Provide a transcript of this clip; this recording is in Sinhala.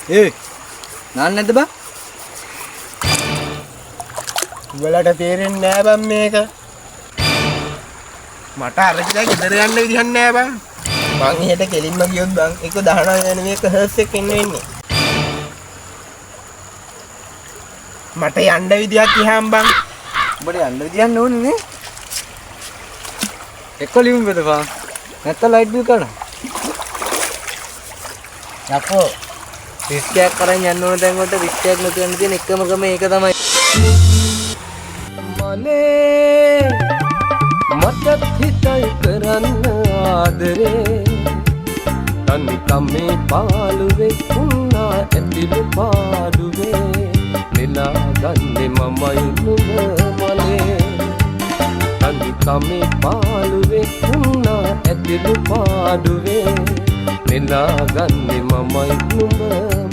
ඒ නාන්න නැද්ද බං? උඹලට තේරෙන්නේ නෑ බං මේක. මට අරගෙන ගෙදර යන්න විදිහක් නෑ බං. මං එහෙට කෙලින්ම ගියොත් බං 1.19 වෙන මේක හර්ස් එක එන්න වෙන්නේ. මට යන්න විදිහක් ඉහම් බං. උඹට යන්න විදියක් ඕනේ නේ. එක්ක ලියුම් බෙදපන්. නැත්නම් ලයිට් බිල් කරන්න. යකෝ රිස්ක් එකක් කරන් යන්න ඕන දැන් වලට රිස්ක් එකක් නැතුව යන්න තියෙන එකම ක්‍රම ඒක තමයි. මනේ මට හිතයි කරන්න ආදරේ තනි කමේ පාළුවේ උන්නා ඇතිලු පාඩුවේ නෙලා ගන්නේ මමයි නුඹ මලේ තනි කමේ පාළුවේ උන්නා ඇතිලු පාඩුවේ නෙලා ගන්නේ මමයි නුඹ